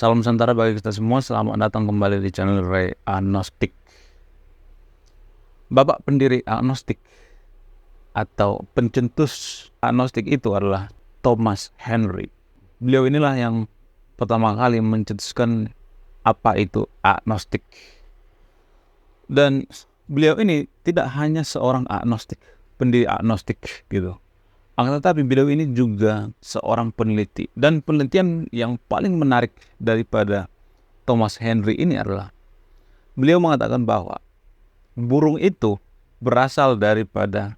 Salam Nusantara bagi kita semua, selamat datang kembali di channel Ray Agnostik. Bapak pendiri agnostik atau pencetus agnostik itu adalah Thomas Henry. Beliau inilah yang pertama kali mencetuskan apa itu agnostik. Dan beliau ini tidak hanya seorang agnostik, pendiri agnostik gitu. Akan tetapi beliau ini juga seorang peneliti. Dan penelitian yang paling menarik daripada Thomas Henry ini adalah beliau mengatakan bahwa burung itu berasal daripada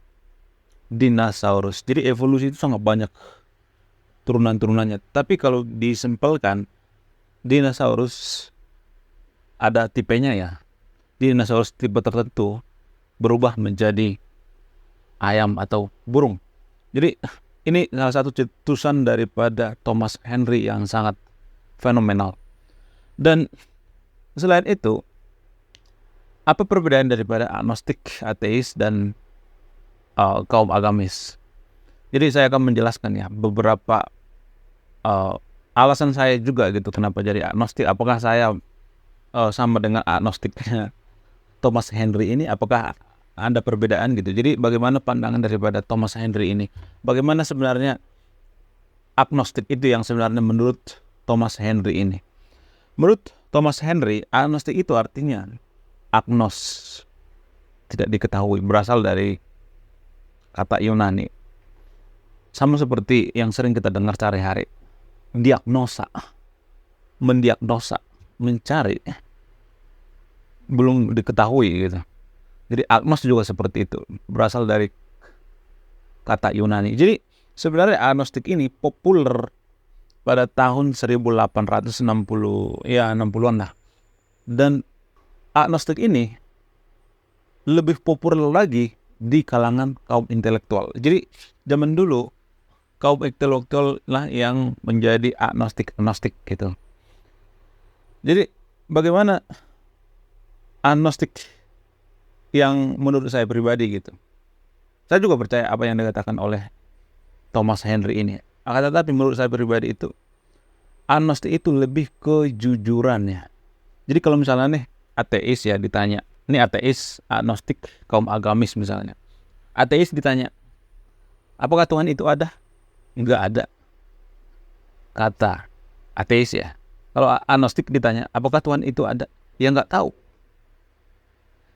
dinosaurus. Jadi evolusi itu sangat banyak turunan-turunannya. Tapi kalau disimpelkan, dinosaurus ada tipenya ya. Dinosaurus tipe tertentu berubah menjadi ayam atau burung. Jadi ini salah satu cetusan daripada Thomas Henry yang sangat fenomenal. Dan selain itu, apa perbedaan daripada agnostik, ateis, dan kaum agamis? Jadi saya akan menjelaskan ya beberapa alasan saya juga gitu kenapa jadi agnostik. Apakah saya sama dengan agnostiknya Thomas Henry ini? Apakah ada perbedaan gitu? Jadi bagaimana pandangan daripada Thomas Henry ini? Bagaimana sebenarnya agnostik itu yang sebenarnya menurut Thomas Henry ini? Menurut Thomas Henry, agnostik itu artinya agnos, tidak diketahui, berasal dari kata Yunani. Sama seperti yang sering kita dengar sehari-hari, diagnosa, mendiagnosa, mencari, belum diketahui gitu. Jadi agnos juga seperti itu, berasal dari kata Yunani. Jadi sebenarnya agnostik ini populer pada tahun 1860, ya 60-an lah. Dan agnostik ini lebih populer lagi di kalangan kaum intelektual. Jadi zaman dulu kaum intelektual lah yang menjadi agnostik gitu. Jadi bagaimana agnostik yang menurut saya pribadi gitu? Saya juga percaya apa yang dikatakan oleh Thomas Henry ini. Akan tetapi menurut saya pribadi itu agnostik itu lebih kejujurannya. Jadi kalau misalnya nih ateis ya ditanya, ini ateis, agnostik, kaum agamis misalnya. Ateis ditanya, apakah Tuhan itu ada? Enggak ada, kata ateis ya. Kalau agnostik ditanya, apakah Tuhan itu ada? Ya enggak tahu.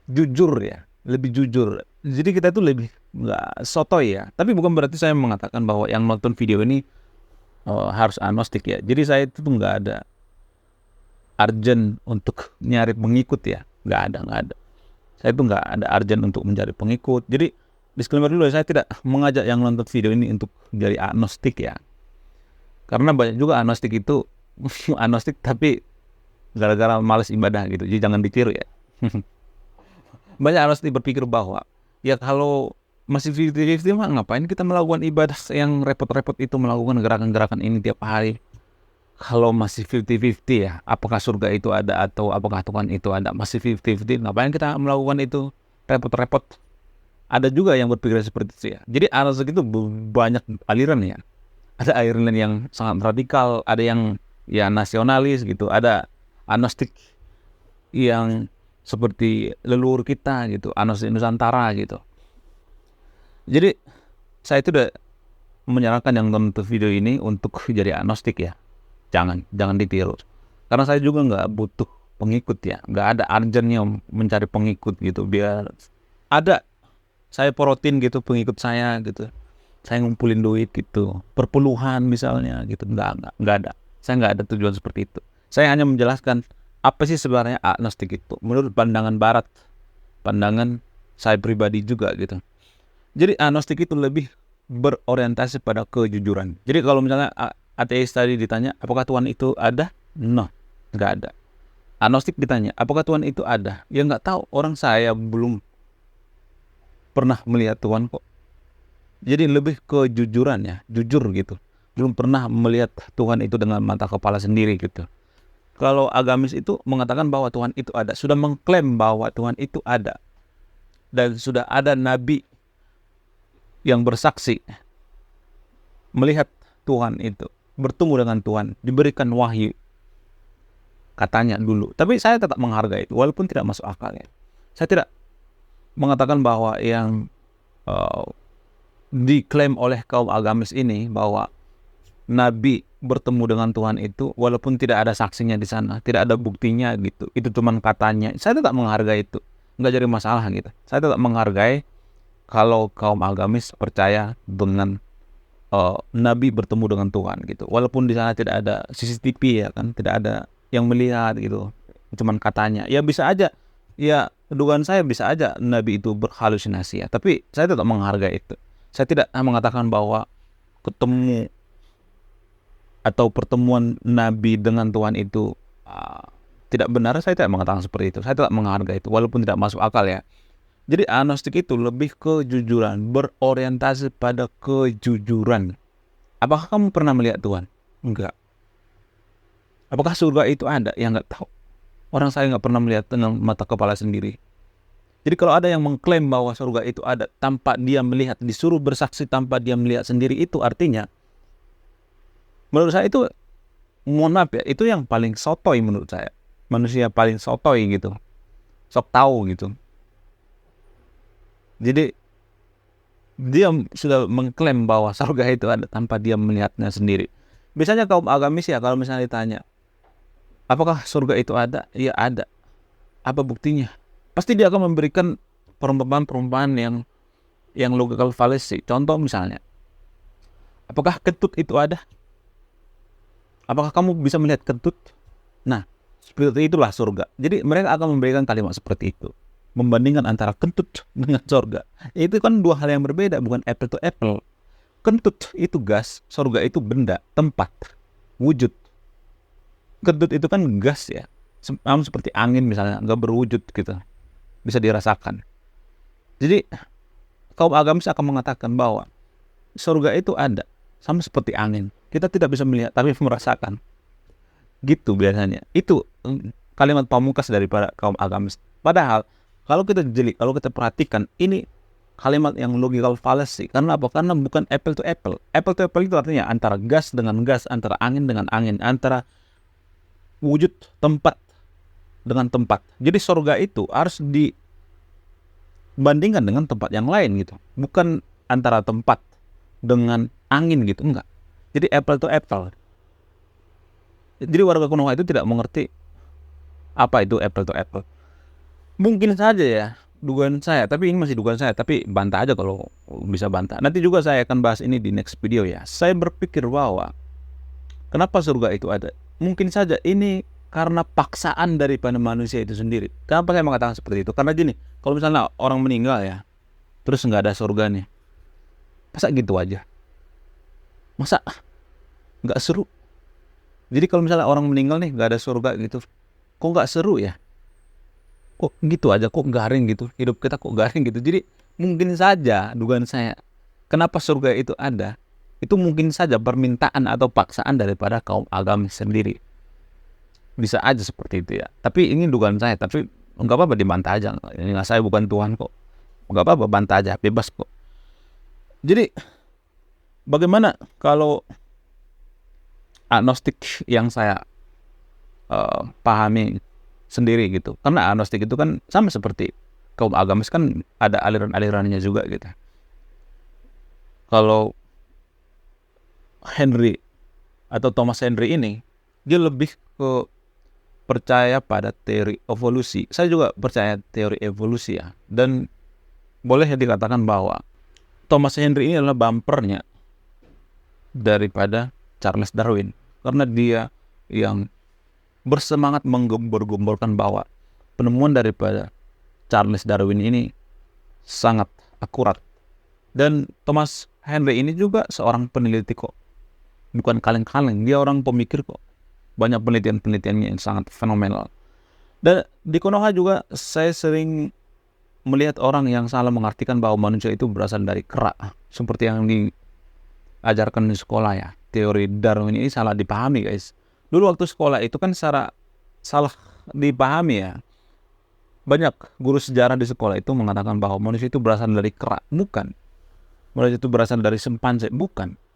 Jujur ya, lebih jujur. Jadi kita itu lebih enggak sotoy ya. Tapi bukan berarti saya mengatakan bahwa yang nonton video ini harus agnostik ya. Jadi saya itu tuh enggak ada urgent untuk nyari pengikut ya. Enggak ada. Saya itu enggak ada urgent untuk mencari pengikut. Jadi disclaimer dulu, saya tidak mengajak yang nonton video ini untuk jadi agnostik ya. Karena banyak juga agnostik itu agnostik tapi gara-gara malas ibadah gitu. Jadi jangan ditiru ya. Banyak agnostik berpikir bahwa ya kalau masih 50-50 mah ngapain kita melakukan ibadah yang repot-repot itu, melakukan gerakan-gerakan ini tiap hari. Kalau masih 50-50 ya, apakah surga itu ada atau apakah Tuhan itu ada, masih 50-50, ngapain kita melakukan itu repot-repot? Ada juga yang berpikir seperti itu ya. Jadi agnostik itu banyak aliran ya. Ada aliran yang sangat radikal, ada yang ya nasionalis gitu, ada agnostik yang seperti leluhur kita gitu, agnostik Nusantara gitu. Jadi saya itu udah menyarankan yang nonton video ini untuk jadi agnostik ya. Jangan ditiru. Karena saya juga nggak butuh pengikut ya, nggak ada urgentnya mencari pengikut gitu. Biar ada saya porotin gitu pengikut saya gitu, saya ngumpulin duit gitu, perpuluhan misalnya gitu, nggak ada. Saya nggak ada tujuan seperti itu. Saya hanya menjelaskan apa sih sebenarnya agnostik itu menurut pandangan Barat, pandangan saya pribadi juga gitu. Jadi agnostik itu lebih berorientasi pada kejujuran. Jadi kalau misalnya ateis tadi ditanya, apakah Tuhan itu ada? No, nggak ada. Agnostik ditanya, apakah Tuhan itu ada? Ya nggak tahu, orang saya belum pernah melihat Tuhan kok. Jadi lebih kejujuran ya, jujur gitu. Belum pernah melihat Tuhan itu dengan mata kepala sendiri gitu. Kalau agamis itu mengatakan bahwa Tuhan itu ada, sudah mengklaim bahwa Tuhan itu ada. Dan sudah ada nabi yang bersaksi melihat Tuhan itu, bertemu dengan Tuhan, diberikan wahyu. katanya dulu. Tapi saya tetap menghargai itu walaupun tidak masuk akalnya. Saya tidak mengatakan bahwa yang diklaim oleh kaum agamis ini bahwa Nabi bertemu dengan Tuhan itu walaupun tidak ada saksinya di sana, tidak ada buktinya gitu. Itu cuma katanya. Saya tetap menghargai itu. Nggak jadi masalah gitu. Saya tetap menghargai kalau kaum agamis percaya dengan Nabi bertemu dengan Tuhan gitu. Walaupun di sana tidak ada CCTV ya kan, tidak ada yang melihat gitu. Cuman katanya. Ya bisa aja. Ya dugaan saya bisa aja Nabi itu berhalusinasi ya. Tapi saya tetap menghargai itu. Saya tidak mengatakan bahwa ketemu atau pertemuan Nabi dengan Tuhan itu tidak benar. Saya tidak mengatakan seperti itu. Saya tetap menghargai itu walaupun tidak masuk akal ya. Jadi agnostik itu lebih kejujuran, berorientasi pada kejujuran. Apakah kamu pernah melihat Tuhan? Enggak. Apakah surga itu ada? Ya enggak tahu. Orang saya nggak pernah melihat dengan mata kepala sendiri. Jadi kalau ada yang mengklaim bahwa surga itu ada tanpa dia melihat, disuruh bersaksi tanpa dia melihat sendiri, itu artinya, menurut saya itu, mohon maaf ya, itu yang paling sotoy menurut saya. Manusia paling sotoy gitu. Sok tahu gitu. Jadi dia sudah mengklaim bahwa surga itu ada tanpa dia melihatnya sendiri. Biasanya kaum agamis ya kalau misalnya ditanya, apakah surga itu ada? Iya ada. Apa buktinya? Pasti dia akan memberikan perumpamaan-perumpamaan yang logical fallacy. Contoh misalnya, apakah kentut itu ada? Apakah kamu bisa melihat kentut? Nah, seperti itulah surga. Jadi mereka akan memberikan kalimat seperti itu. Membandingkan antara kentut dengan surga. Itu kan dua hal yang berbeda, bukan apple to apple. Kentut itu gas, surga itu benda, tempat, wujud. Kentut itu kan gas ya. Seperti angin misalnya, nggak berwujud gitu. Bisa dirasakan. Jadi kaum agamis akan mengatakan bahwa surga itu ada, sama seperti angin. Kita tidak bisa melihat, tapi merasakan. Gitu biasanya. Itu kalimat pamungkas daripada kaum agamis. Padahal kalau kita jeli, kalau kita perhatikan, ini kalimat yang logical fallacy. Karena apa? Karena bukan apple to apple. Apple to apple itu artinya antara gas dengan gas, antara angin dengan angin, antara wujud tempat dengan tempat. Jadi surga itu harus dibandingkan dengan tempat yang lain gitu. Bukan antara tempat dengan angin gitu, enggak. Jadi apple to apple. Jadi warga Konoha itu tidak mengerti apa itu apple to apple. Mungkin saja ya dugaan saya, tapi ini masih dugaan saya, tapi bantah aja kalau bisa bantah. Nanti juga saya akan bahas ini di next video ya. Saya berpikir bahwa kenapa surga itu ada? Mungkin saja ini karena paksaan daripada manusia itu sendiri. Kenapa saya mengatakan seperti itu? Karena gini, kalau misalnya orang meninggal ya, terus nggak ada surga nih, masa gitu aja? Masa nggak seru? Jadi kalau misalnya orang meninggal nih nggak ada surga gitu, kok nggak seru ya? Kok gitu aja, kok garing gitu, hidup kita kok garing gitu. Jadi mungkin saja dugaan saya, kenapa surga itu ada, itu mungkin saja permintaan atau paksaan daripada kaum agamis sendiri. Bisa aja seperti itu ya. Tapi ini dugaan saya, tapi nggak apa-apa dibantah aja. Ini saya bukan Tuhan kok. Nggak apa-apa, bantah aja, bebas kok. Jadi bagaimana kalau agnostik yang saya pahami sendiri gitu? Karena agnostik itu kan sama seperti kaum agamis, kan ada aliran-alirannya juga gitu. Kalau Henry atau Thomas Henry ini, dia lebih ke percaya pada teori evolusi. Saya juga percaya teori evolusi ya. Dan boleh dikatakan bahwa Thomas Henry ini adalah bumpernya daripada Charles Darwin. Karena dia yang bersemangat menggembor-gemborkan bahwa penemuan daripada Charles Darwin ini sangat akurat. Dan Thomas Henry ini juga seorang peneliti kok. Bukan kaleng-kaleng, dia orang pemikir kok. Banyak penelitian-penelitiannya yang sangat fenomenal. Dan di Konoha juga saya sering melihat orang yang salah mengartikan bahwa manusia itu berasal dari kera. Seperti yang diajarkan di sekolah ya. Teori Darwin ini salah dipahami guys. Dulu waktu sekolah itu kan salah dipahami ya. Banyak guru sejarah di sekolah itu mengatakan bahwa manusia itu berasal dari kera. Bukan. Manusia itu berasal dari simpanse. Bukan.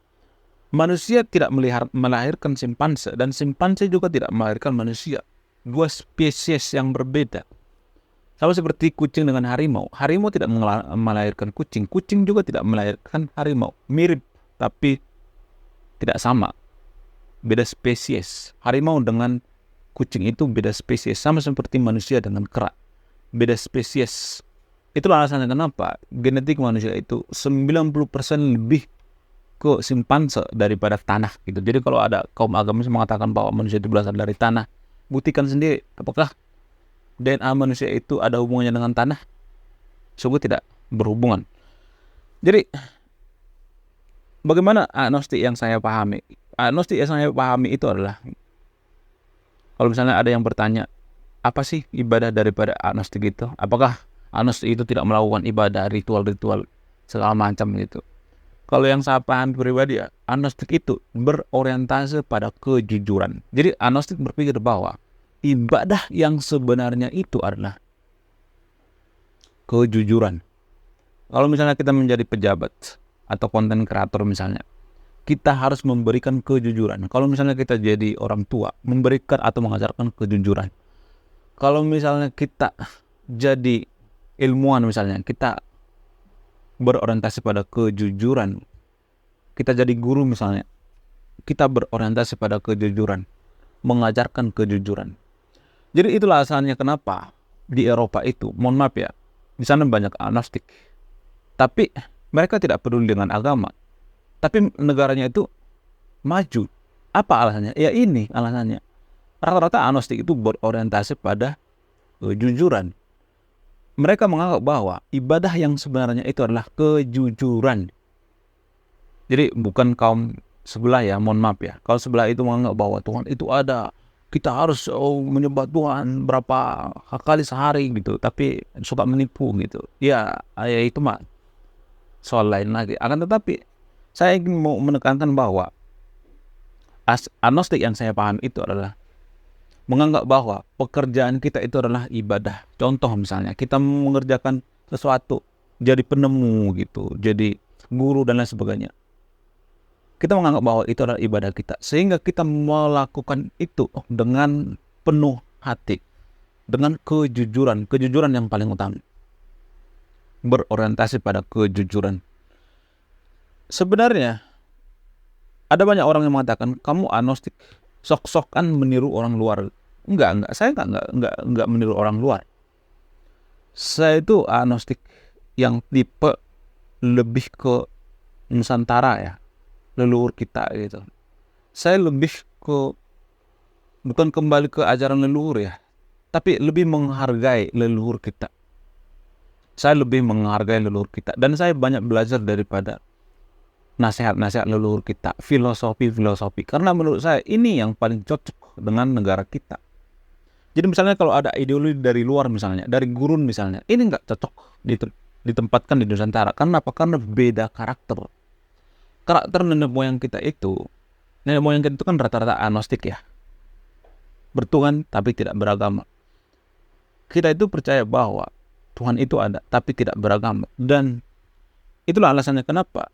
Manusia tidak melahirkan simpanse, dan simpanse juga tidak melahirkan manusia. dua spesies yang berbeda. Sama seperti kucing dengan harimau. Harimau tidak melahirkan kucing. Kucing juga tidak melahirkan harimau. Mirip, tapi tidak sama. Beda spesies. Harimau dengan kucing itu beda spesies. Sama seperti manusia dengan kera. Beda spesies. Itulah alasannya kenapa genetik manusia itu 90% lebih ke simpanse daripada tanah gitu. Jadi kalau ada kaum agamis mengatakan bahwa manusia itu berasal dari tanah, buktikan sendiri apakah DNA manusia itu ada hubungannya dengan tanah? Sungguh tidak berhubungan. Jadi bagaimana agnostik yang saya pahami? Agnostik yang saya pahami itu adalah, kalau misalnya ada yang bertanya, apa sih ibadah daripada agnostik itu? Apakah agnostik itu tidak melakukan ibadah, ritual-ritual segala macam gitu? Kalau yang saya paham pribadi ya, agnostik itu berorientasi pada kejujuran. Jadi agnostik berpikir bahwa ibadah yang sebenarnya itu adalah kejujuran. Kalau misalnya kita menjadi pejabat atau konten kreator misalnya, kita harus memberikan kejujuran. Kalau misalnya kita jadi orang tua, memberikan atau mengajarkan kejujuran. Kalau misalnya kita jadi ilmuwan misalnya, kita berorientasi pada kejujuran. Kita jadi guru misalnya, kita berorientasi pada kejujuran, mengajarkan kejujuran. Jadi itulah alasannya kenapa di Eropa itu, mohon maaf ya, di sana banyak agnostik. Tapi mereka tidak peduli dengan agama. Tapi negaranya itu maju. Apa alasannya? Ya ini alasannya. Rata-rata agnostik itu berorientasi pada kejujuran. Mereka menganggap bahwa ibadah yang sebenarnya itu adalah kejujuran. Jadi bukan kaum sebelah ya, mohon maaf ya. Kaum sebelah itu menganggap bahwa Tuhan itu ada. Kita harus menyembah Tuhan berapa kali sehari gitu. Tapi suka menipu gitu. Ya itu mah soal lain lagi. Akan tetapi saya ingin mau menekankan bahwa agnostik yang saya paham itu adalah menganggap bahwa pekerjaan kita itu adalah ibadah. Contoh misalnya kita mengerjakan sesuatu, jadi penemu gitu, jadi guru dan lain sebagainya. Kita menganggap bahwa itu adalah ibadah kita, sehingga kita melakukan itu dengan penuh hati, dengan kejujuran yang paling utama, berorientasi pada kejujuran. Sebenarnya ada banyak orang yang mengatakan kamu agnostik, sok-sokan meniru orang luar. Enggak, saya enggak meniru orang luar. Saya itu agnostik yang tipe lebih ke Nusantara ya, leluhur kita gitu. Saya lebih ke, bukan kembali ke ajaran leluhur ya, tapi lebih menghargai leluhur kita. Saya lebih menghargai leluhur kita, dan saya banyak belajar daripada nasihat-nasihat leluhur kita, filosofi, karena menurut saya ini yang paling cocok dengan negara kita. Jadi misalnya kalau ada ideologi dari luar misalnya, dari gurun misalnya, ini nggak cocok ditempatkan di Nusantara. Karena apa? Karena beda karakter. Karakter nenek moyang kita itu kan rata-rata agnostik ya, bertuhan tapi tidak beragama. Kita itu percaya bahwa Tuhan itu ada tapi tidak beragama, dan itulah alasannya kenapa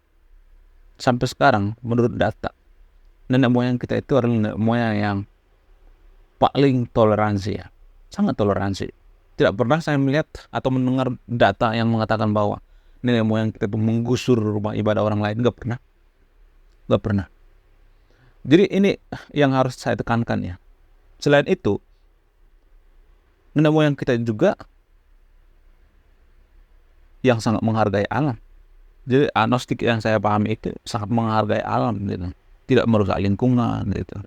sampai sekarang menurut data nenek moyang kita itu adalah nenek moyang yang paling toleransi ya, sangat toleransi. Tidak pernah saya melihat atau mendengar data yang mengatakan bahwa nenek moyang kita itu menggusur rumah ibadah orang lain. Nggak pernah. Jadi ini yang harus saya tekankan ya. Selain itu, nenek moyang kita juga yang sangat menghargai alam. Jadi agnostik yang saya pahami itu sangat menghargai alam gitu, tidak merusak lingkungan gitu.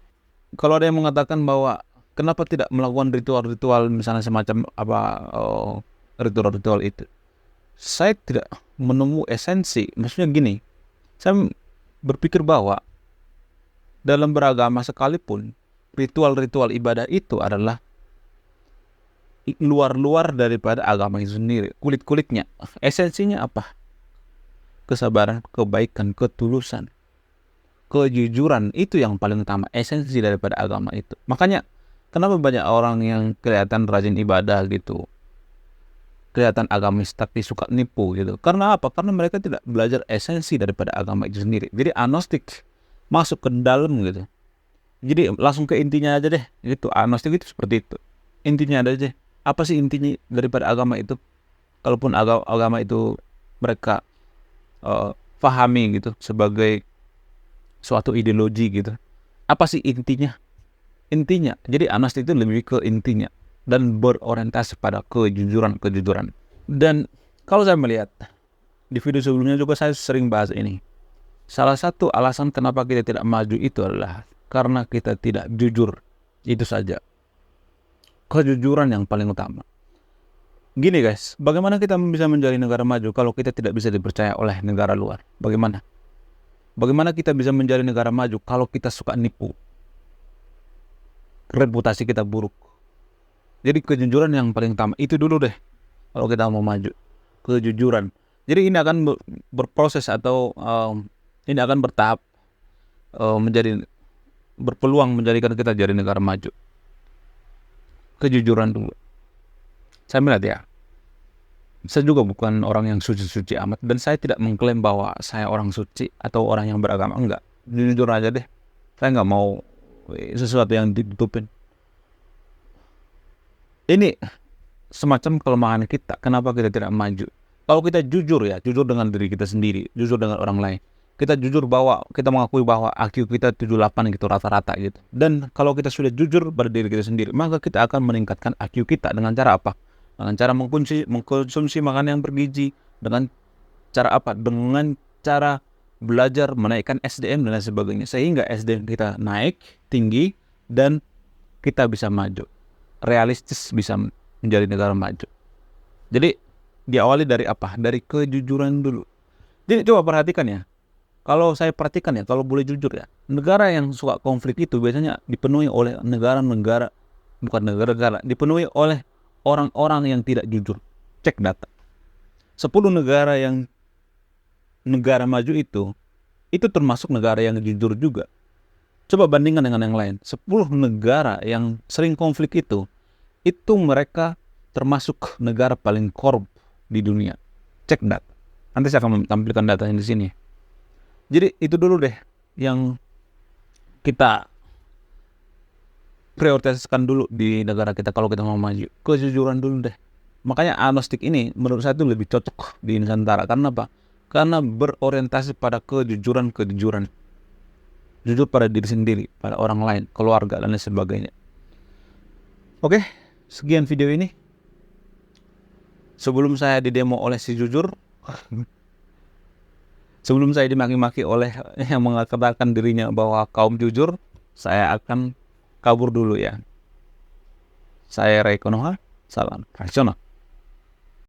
Kalau ada yang mengatakan bahwa kenapa tidak melakukan ritual-ritual misalnya semacam ritual-ritual itu, saya tidak menemukan esensi. Maksudnya gini, saya berpikir bahwa dalam beragama sekalipun ritual-ritual ibadah itu adalah luar-luar daripada agama itu sendiri, kulit-kulitnya. Esensinya apa? Kesabaran, kebaikan, ketulusan, kejujuran, itu yang paling utama, esensi daripada agama itu. Makanya kenapa banyak orang yang kelihatan rajin ibadah gitu, kelihatan agamis tapi suka nipu gitu. Karena apa? Karena mereka tidak belajar esensi daripada agama itu sendiri. Jadi agnostik masuk ke dalam gitu. Jadi langsung ke intinya aja deh. Gitu. Agnostik itu seperti itu. Intinya ada aja. Apa sih intinya daripada agama itu? Kalaupun agama itu mereka pahami gitu sebagai suatu ideologi gitu. Apa sih intinya? Intinya, jadi agnostik itu lebih ke intinya dan berorientasi pada kejujuran. Dan kalau saya melihat di video sebelumnya juga saya sering bahas ini. Salah satu alasan kenapa kita tidak maju itu adalah karena kita tidak jujur. Itu saja. Kejujuran yang paling utama. Gini guys, bagaimana kita bisa menjadi negara maju kalau kita tidak bisa dipercaya oleh negara luar? Bagaimana? Bagaimana kita bisa menjadi negara maju kalau kita suka nipu? Reputasi kita buruk. Jadi kejujuran yang paling utama. Itu dulu deh kalau kita mau maju. Kejujuran. Jadi ini akan berproses atau ini akan bertahap menjadi berpeluang menjadikan kita jadi negara maju. Kejujuran dulu. Saya melihat ya, saya juga bukan orang yang suci-suci amat dan saya tidak mengklaim bahwa saya orang suci atau orang yang beragama. Enggak, jujur aja deh. Saya nggak mau sesuatu yang ditutupin. Ini semacam kelemahan kita. Kenapa kita tidak maju? Kalau kita jujur ya, jujur dengan diri kita sendiri, jujur dengan orang lain. Kita jujur bahwa kita mengakui bahwa IQ kita 78 gitu rata-rata gitu. Dan kalau kita sudah jujur pada diri kita sendiri, maka kita akan meningkatkan IQ kita dengan cara apa? Dengan cara mengkonsumsi makanan yang bergizi. Dengan cara apa? Dengan cara belajar menaikkan SDM dan lain sebagainya. Sehingga SDM kita naik tinggi dan kita bisa maju. Realistis bisa menjadi negara maju. Jadi diawali dari apa? Dari kejujuran dulu. Jadi coba perhatikan ya. Kalau saya perhatikan ya, kalau boleh jujur ya, negara yang suka konflik itu biasanya dipenuhi oleh negara-negara, bukan negara-negara, dipenuhi oleh orang-orang yang tidak jujur. Cek data. 10 negara yang negara maju itu termasuk negara yang jujur juga. Coba bandingkan dengan yang lain. 10 negara yang sering konflik itu mereka termasuk negara paling korup di dunia. Cek data. Nanti saya akan menampilkan datanya di sini. Jadi itu dulu deh yang kita prioritaskan dulu di negara kita kalau kita mau maju. Kejujuran dulu deh. Makanya agnostik ini menurut saya itu lebih cocok di Nusantara. Karena apa? Karena berorientasi pada kejujuran. Jujur pada diri sendiri, pada orang lain, keluarga, dan lain sebagainya. Oke, sekian video ini. Sebelum saya didemo oleh si jujur, sebelum saya dimaki-maki oleh yang mengatakan dirinya bahwa kaum jujur, saya akan kabur dulu ya. Saya Ray Konoha, salam rasional.